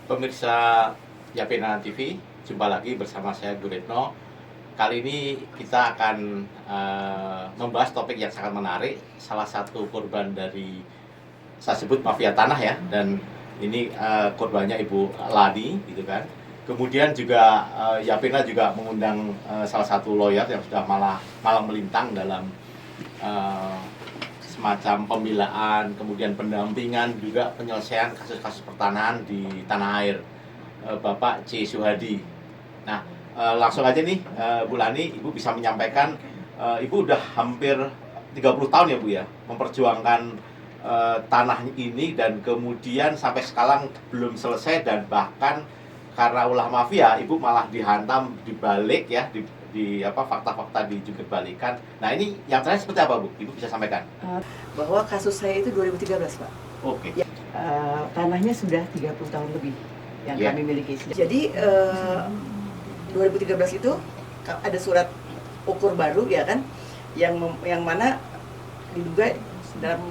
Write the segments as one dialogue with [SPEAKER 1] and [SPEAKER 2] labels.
[SPEAKER 1] Pemirsa Yapena TV, jumpa lagi bersama saya Guritno. Kali ini kita akan membahas topik yang sangat menarik. Salah satu korban dari, saya sebut mafia tanah ya, dan ini korbannya Ibu Ladi, gitu kan. Kemudian juga Yapena juga mengundang salah satu lawyer yang sudah malang melintang dalam semacam pembelaan, kemudian pendampingan, juga penyelesaian kasus-kasus pertanahan di tanah air, Bapak C. Suhadi. Nah, langsung aja nih, Bu Lani, Ibu bisa menyampaikan, Ibu udah hampir 30 tahun ya Bu ya, memperjuangkan tanah ini, dan kemudian sampai sekarang belum selesai, dan bahkan karena ulah mafia, Ibu malah dihantam, dibalik ya, di fakta-fakta dijungkir balikan. Nah, ini yang terakhir seperti apa Bu? Ibu bisa sampaikan?
[SPEAKER 2] Bahwa kasus saya itu 2013 Pak.
[SPEAKER 1] Oke.
[SPEAKER 2] Ya, tanahnya sudah 30 tahun lebih yang kami miliki. Jadi 2013 itu ada surat ukur baru ya kan, yang mana diduga dalam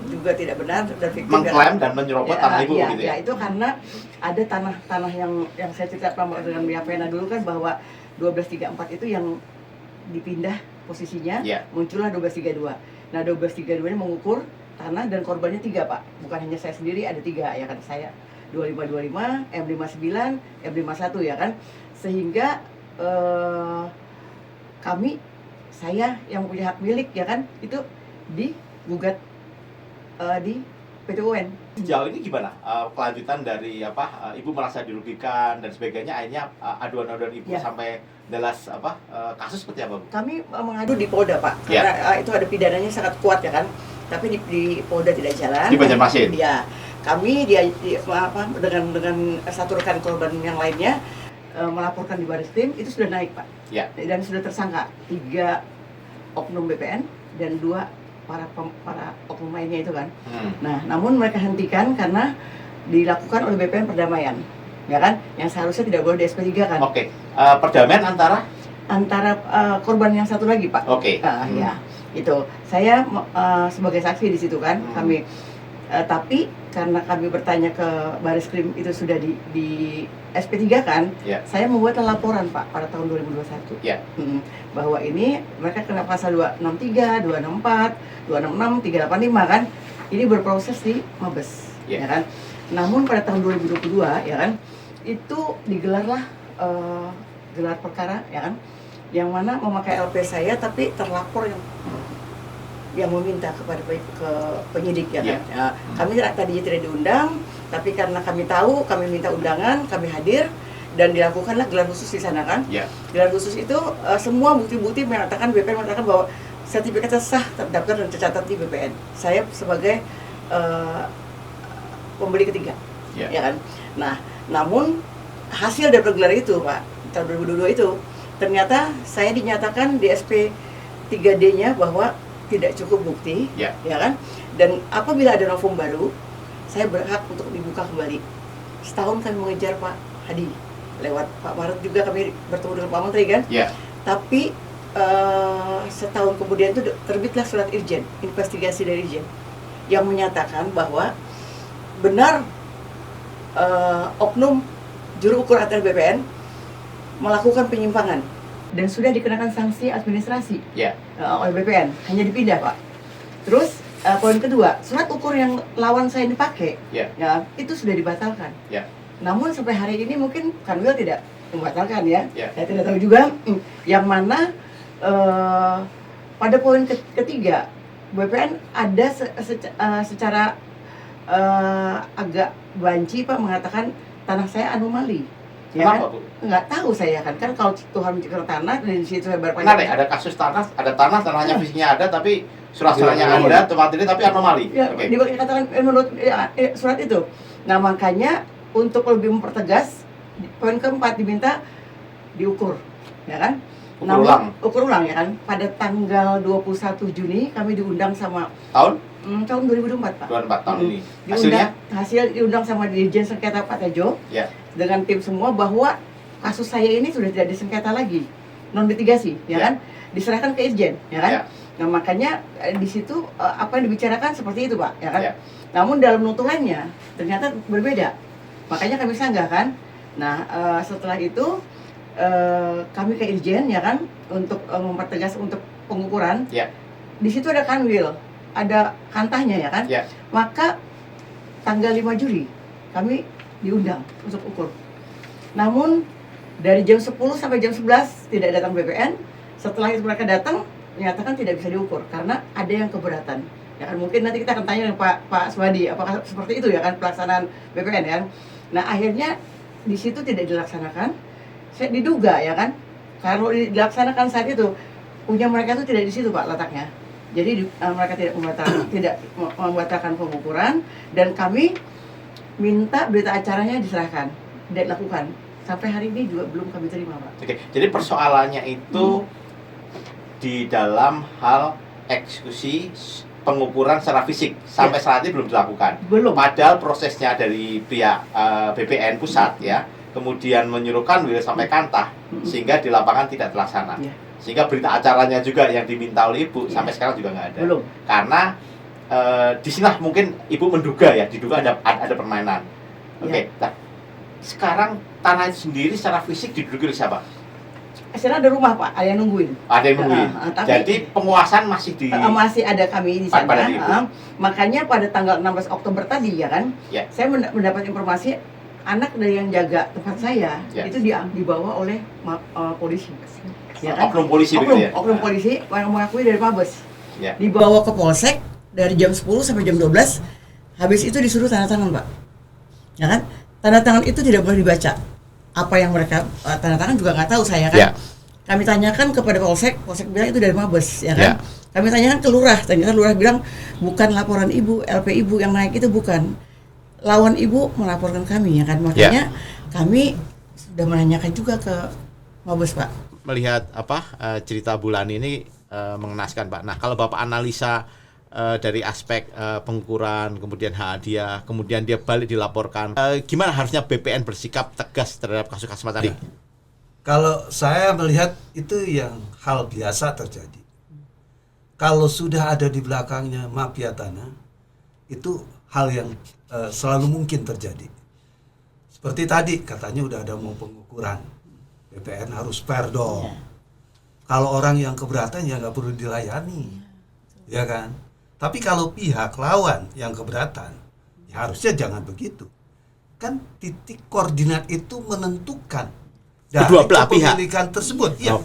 [SPEAKER 2] juga tidak benar dan fiktif,
[SPEAKER 1] mengklaim dan menyerobot tanah Ibu gitu ya?
[SPEAKER 2] Ya, itu karena ada tanah yang saya ceritakan dengan Yapena dulu kan, bahwa 1234 itu yang dipindah posisinya, muncullah 1232. Nah, 1232 ini mengukur tanah dan korbannya 3 Pak, bukan hanya saya sendiri, ada 3 ya kan, saya 2525, M59, M51 ya kan, sehingga saya yang punya hak milik ya kan, itu digugat di PT UN.
[SPEAKER 1] Sejauh ini gimana kelanjutan dari Ibu merasa dirugikan dan sebagainya, akhirnya aduan-aduan Ibu sampai jelas kasus seperti apa Bu?
[SPEAKER 2] Kami mengadu di Polda Pak, karena itu ada pidananya sangat kuat ya kan, tapi di Polda tidak jalan.
[SPEAKER 1] Di Banjarmasin?
[SPEAKER 2] Ya, kami dengan satu rekan korban yang lainnya melaporkan di Bareskrim, itu sudah naik Pak.
[SPEAKER 1] Ya.
[SPEAKER 2] Dan sudah tersangka 3 oknum BPN dan 2 para oknum lainnya itu kan. Nah, namun mereka hentikan karena dilakukan oleh BPN perdamaian, ya kan? Yang seharusnya tidak boleh di SP3 kan.
[SPEAKER 1] Oke. Perdamaian antara
[SPEAKER 2] korban yang satu lagi Pak.
[SPEAKER 1] Oke.
[SPEAKER 2] Ya, itu saya sebagai saksi di situ kan. Kami tapi karena kami bertanya ke Bareskrim itu sudah di SP3 kan, saya membuat laporan Pak pada tahun 2021 bahwa ini mereka kena pasal 263, 264, 266, 385 kan, ini berproses di Mabes ya kan. Namun pada tahun 2022 ya kan, itu digelarlah gelar perkara ya kan, yang mana memakai LP saya, tapi terlapor yang meminta kepada penyidik ya kan. Ya, kami tadinya tidak diundang, tapi karena kami tahu, kami minta undangan, kami hadir, dan dilakukanlah gelar khusus di sana kan. Gelar khusus itu semua bukti-bukti mengatakan, BPN mengatakan bahwa sertifikatnya sah, terdaftar dan tercatat di BPN. Saya sebagai pembeli ketiga, ya kan. Nah, namun hasil dari gelar itu Pak, tahun 2022 itu, ternyata saya dinyatakan di SP 3D-nya bahwa tidak cukup bukti, ya kan. Dan apabila ada novum baru, saya berhak untuk dibuka kembali. Setahun kami mengejar Pak Hadi, lewat Pak Maret juga kami bertemu dengan Pak Menteri kan. Tapi setahun kemudian itu terbitlah surat Irjen, investigasi dari Irjen, yang menyatakan bahwa benar oknum juru ukur ATR BPN melakukan penyimpangan dan sudah dikenakan sanksi administrasi oleh BPN, hanya dipindah Pak. Terus poin kedua, surat ukur yang lawan saya dipakai, ya itu sudah dibatalkan. Namun sampai hari ini mungkin Kanwil tidak membatalkan ya. Saya tidak tahu juga. Yang mana pada poin ketiga, BPN ada secara agak banci Pak mengatakan tanah saya anomali. Ya kan? Nggak tahu saya kan kalau Tuhan menciptakan tanah, dan di situ saya berpanjang.
[SPEAKER 1] Ada kasus tanah, tanahnya visinya ada, tapi surat-suratnya ada, tempat ini tapi anomali.
[SPEAKER 2] Dikatakan menurut surat itu. Nah, makanya untuk lebih mempertegas, poin keempat diminta diukur, ya kan? Ukur ulang ya kan. Pada tanggal 21 Juni kami diundang sama tahun 2024 Pak.
[SPEAKER 1] 2024 tahun ini.
[SPEAKER 2] Hasil diundang sama Dirjen Sengketa Pak Tejo. Dengan tim semua, bahwa kasus saya ini sudah tidak disengketa lagi, non litigasi, ya kan, diserahkan ke Irjen, ya kan. Nah, makanya di situ apa yang dibicarakan seperti itu Pak, ya kan. Namun dalam nutulannya ternyata berbeda. Makanya kami sanggah kan. Nah, setelah itu kami ke Irjen ya kan untuk mempertegas untuk pengukuran.
[SPEAKER 1] Ya.
[SPEAKER 2] Di situ ada kanwil, ada kantahnya ya kan.
[SPEAKER 1] Ya.
[SPEAKER 2] Maka tanggal 5 Juli kami diundang untuk ukur. Namun dari jam 10 sampai jam 11 tidak datang BPN. Setelah itu mereka datang menyatakan tidak bisa diukur karena ada yang keberatan. Ya kan mungkin nanti kita akan tanya Pak Swadi apakah seperti itu ya kan pelaksanaan BPN ya. Nah, akhirnya di situ tidak dilaksanakan. Saya diduga ya kan kalau dilaksanakan saat itu punya mereka itu tidak di situ Pak letaknya. Jadi mereka tidak membatalkan pengukuran dan kami minta berita acaranya diserahkan, tidak dilakukan. Sampai hari ini juga belum kami terima Pak.
[SPEAKER 1] Oke, jadi persoalannya itu di dalam hal eksekusi pengukuran secara fisik sampai saat ini belum dilakukan.
[SPEAKER 2] Belum.
[SPEAKER 1] Padahal prosesnya dari pihak BPN pusat ya, kemudian menyuruhkan wilayah sampai kantah sehingga di lapangan tidak terlaksana. Sehingga berita acaranya juga yang diminta oleh Ibu sampai sekarang juga nggak ada.
[SPEAKER 2] Belum.
[SPEAKER 1] Karena di sinilah mungkin Ibu menduga ya, diduga ada permainan. Oke. Nah, sekarang tanah itu sendiri secara fisik diduduki oleh siapa?
[SPEAKER 2] Sekarang ada rumah Pak, ada yang nungguin.
[SPEAKER 1] Ada yang nungguin.
[SPEAKER 2] Tapi,
[SPEAKER 1] jadi penguasaan masih
[SPEAKER 2] masih ada kami di sana.
[SPEAKER 1] Pada
[SPEAKER 2] makanya pada tanggal 16 Oktober tadi ya kan, saya mendapat informasi anak dari yang jaga tempat saya itu dibawa oleh polisi. Ya kan?
[SPEAKER 1] Oknum polisi begitu ya?
[SPEAKER 2] Oknum polisi yang mengakui dari Mabes. Dibawa ke Polsek dari jam 10 sampai jam 12. Habis itu disuruh tanda tangan Pak. Ya kan? Tanda tangan itu tidak boleh dibaca. Apa yang mereka tanda tangan juga nggak tahu saya kan. Kami tanyakan kepada Polsek bilang itu dari Mabes ya kan. Kami tanyakan ke Lurah, ternyata Lurah bilang bukan laporan Ibu, LP Ibu yang naik itu bukan. Lawan Ibu melaporkan kami ya kan. Makanya kami sudah menanyakan juga ke Mabes Pak.
[SPEAKER 1] Melihat cerita Bulani ini mengenaskan Pak. Nah, kalau Bapak analisa dari aspek pengukuran, kemudian hak dia, kemudian dia balik dilaporkan. Gimana harusnya BPN bersikap tegas terhadap kasus-kasus semacam ini?
[SPEAKER 3] Kalau saya melihat itu yang hal biasa terjadi. Kalau sudah ada di belakangnya mafia tanah, itu hal yang selalu mungkin terjadi. Seperti tadi katanya udah ada mau pengukuran, BPN harus fair dong. Kalau orang yang keberatan ya nggak perlu dilayani, ya kan? Tapi kalau pihak lawan yang keberatan, ya harusnya jangan begitu. Kan titik koordinat itu menentukan dari
[SPEAKER 1] kedua belah pihak
[SPEAKER 3] tersebut. Ya,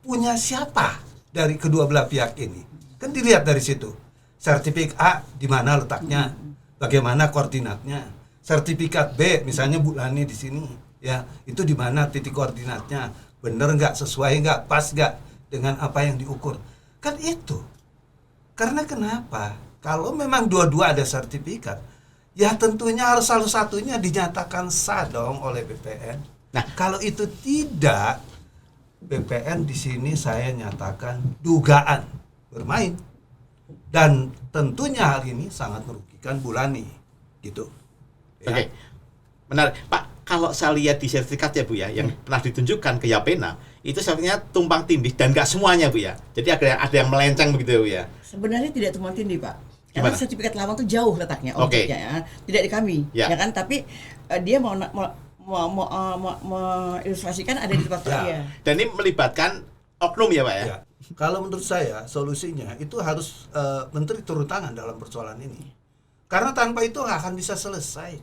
[SPEAKER 3] punya siapa dari kedua belah pihak ini? Kan dilihat dari situ. Sertifikat A di mana letaknya, bagaimana koordinatnya. Sertifikat B, misalnya Bulani di sini, ya itu di mana titik koordinatnya, bener nggak, sesuai nggak, pas nggak dengan apa yang diukur. Kan itu. Karena kenapa? Kalau memang dua-dua ada sertifikat, ya tentunya harus salah satunya dinyatakan sah dong oleh BPN. Nah, kalau itu tidak, BPN di sini saya nyatakan dugaan bermain. Dan tentunya hal ini sangat merugikan Bulani, gitu. Ya.
[SPEAKER 1] Oke, menarik. Pak, kalau saya lihat di sertifikat ya Bu ya, yang pernah ditunjukkan ke Yapena, itu sertifikatnya tumpang tindih dan nggak semuanya Bu ya. Jadi ada yang melenceng begitu ya Bu ya.
[SPEAKER 2] Sebenarnya tidak tumpang tindih Pak.
[SPEAKER 1] Karena
[SPEAKER 2] sertifikat lama itu jauh letaknya objeknya ya. Tidak di kami, ya kan? Tapi dia mau ilustrasikan ada di tempat dia.
[SPEAKER 1] Dan ini melibatkan oknum ya Pak ya?
[SPEAKER 3] Kalau menurut saya solusinya itu harus menteri turun tangan dalam persoalan ini. Karena tanpa itu nggak akan bisa selesai.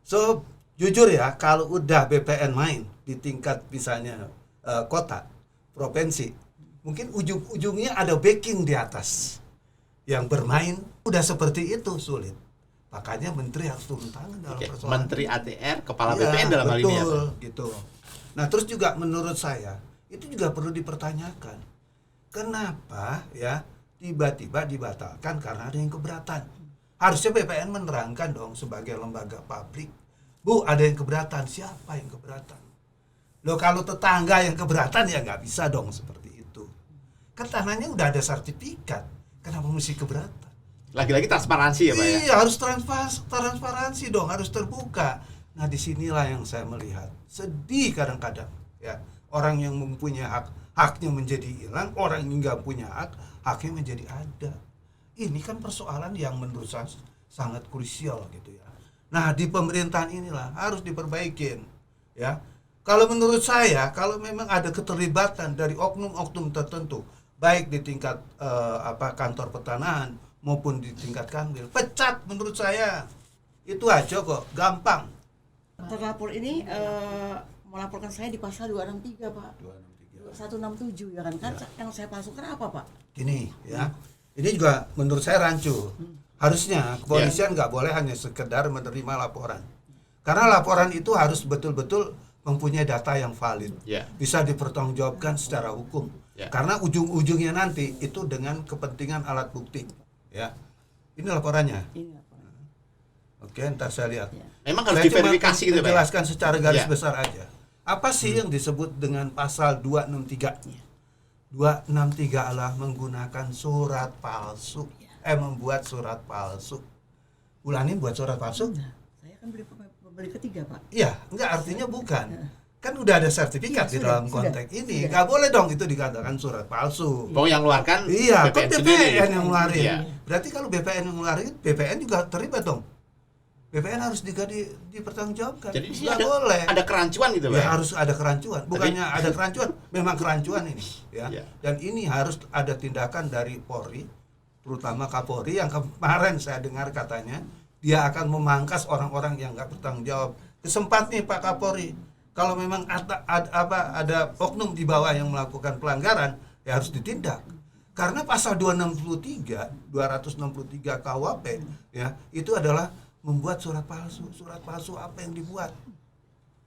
[SPEAKER 3] So jujur ya, kalau udah BPN main di tingkat misalnya kota, provinsi, mungkin ujung-ujungnya ada backing di atas yang bermain. Udah seperti itu sulit. Makanya menteri harus turun tangan dalam persoalan.
[SPEAKER 1] Menteri ATR, kepala BPN dalam hal ini ya.
[SPEAKER 3] Betul, gitu. Nah, terus juga menurut saya itu juga perlu dipertanyakan. Kenapa ya tiba-tiba dibatalkan karena ada yang keberatan? Harusnya BPN menerangkan dong sebagai lembaga publik. Bu, ada yang keberatan. Siapa yang keberatan? Loh, kalau tetangga yang keberatan ya nggak bisa dong seperti itu. Kan tanahnya udah ada sertifikat. Kenapa mesti keberatan?
[SPEAKER 1] Lagi-lagi transparansi ya Pak ya?
[SPEAKER 3] Iya, harus transparansi dong, harus terbuka. Nah, disinilah yang saya melihat. Sedih kadang-kadang ya. Orang yang mempunyai haknya menjadi hilang, orang yang nggak punya haknya menjadi ada. Ini kan persoalan yang menurut saya sangat krusial gitu ya. Nah, di pemerintahan inilah harus diperbaikin, ya. Kalau menurut saya, kalau memang ada keterlibatan dari oknum-oknum tertentu, baik di tingkat kantor pertanahan maupun di tingkat kanwil, pecat menurut saya. Itu aja kok, gampang.
[SPEAKER 2] Terlapor ini melaporkan saya di pasal 263, Pak. 167 ya kan? Kan yang saya palsukan apa, Pak?
[SPEAKER 3] Gini, ya. Ini juga menurut saya rancu. Harusnya kepolisian nggak boleh hanya sekedar menerima laporan. Karena laporan itu harus betul-betul mempunyai data yang valid. Bisa dipertanggungjawabkan secara hukum. Karena ujung-ujungnya nanti itu dengan kepentingan alat bukti. Ya. Ini laporannya. Oke, ntar saya lihat.
[SPEAKER 1] Memang harus
[SPEAKER 3] Saya
[SPEAKER 1] diverifikasi gitu, Pak.
[SPEAKER 3] menjelaskan secara garis besar aja. Apa sih yang disebut dengan pasal 263? 263 adalah menggunakan surat palsu. Membuat surat palsu. Ulani buat surat palsu?
[SPEAKER 2] Nah, saya kan beli ketiga, Pak.
[SPEAKER 3] Iya, enggak, artinya bukan. Kan udah ada sertifikat di dalam konteks ini. Enggak boleh dong itu dikatakan surat palsu.
[SPEAKER 1] Pokoknya yang ngeluarkan
[SPEAKER 3] Iya, kan
[SPEAKER 1] BPN sendiri.
[SPEAKER 3] BPN yang ngeluarin.
[SPEAKER 1] Iya.
[SPEAKER 3] Berarti kalau BPN yang ngeluarin, BPN juga terlibat dong. BPN harus dipertanggungjawabkan.
[SPEAKER 1] Jadi di sini
[SPEAKER 3] nggak boleh.
[SPEAKER 1] ada kerancuan gitu,
[SPEAKER 3] Ya
[SPEAKER 1] Pak.
[SPEAKER 3] harus ada kerancuan. Bukannya ada kerancuan, memang kerancuan ini, ya.
[SPEAKER 1] Iya.
[SPEAKER 3] Dan ini harus ada tindakan dari Polri, terutama Kapolri yang kemarin saya dengar katanya dia akan memangkas orang-orang yang nggak bertanggung jawab. Kesempatan nih Pak Kapolri, kalau memang ada oknum di bawah yang melakukan pelanggaran, ya harus ditindak. Karena pasal 263 KUHP ya, itu adalah membuat surat palsu. Surat palsu apa yang dibuat?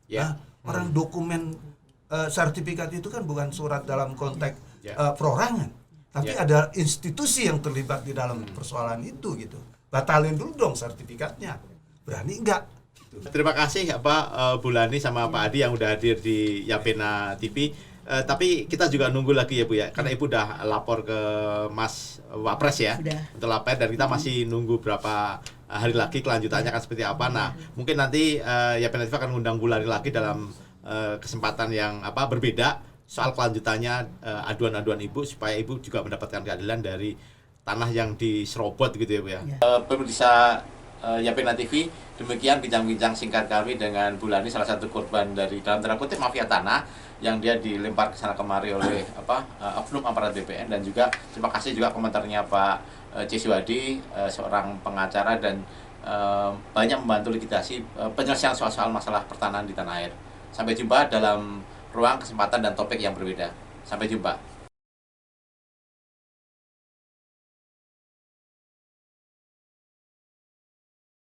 [SPEAKER 1] Ya.
[SPEAKER 3] Nah, orang dokumen sertifikat itu kan bukan surat dalam konteks
[SPEAKER 1] Ya.
[SPEAKER 3] perorangan, tapi
[SPEAKER 1] Ya.
[SPEAKER 3] ada institusi yang terlibat di dalam persoalan itu gitu. Batalin dulu dong sertifikatnya. Berani enggak? Gitu.
[SPEAKER 1] Terima kasih Bu Lani sama Pak Adi yang udah hadir di Yapena TV. Tapi kita juga nunggu lagi ya Bu ya, karena Ibu udah lapor ke Mas Wapres ya,
[SPEAKER 2] Sudah.
[SPEAKER 1] untuk lapor, dan kita masih nunggu berapa hari lagi kelanjutannya akan seperti apa. Nah, mungkin nanti Yapena TV akan mengundang Bu Lani lagi dalam kesempatan yang berbeda soal kelanjutannya aduan-aduan Ibu, supaya Ibu juga mendapatkan keadilan dari tanah yang diserobot gitu ya Bu ya. Pemirsa Yapena TV, demikian bincang-bincang singkat kami dengan Bu Lani, salah satu korban dari dalam tanda kutip mafia tanah yang dia dilempar ke sana kemari oleh oknum aparat BPN. Dan juga terima kasih juga komentarnya Pak C. Suhadi, seorang pengacara dan banyak membantu likuidasi penyelesaian soal-soal masalah pertanahan di tanah air. Sampai jumpa dalam ruang kesempatan dan topik yang berbeda. Sampai jumpa.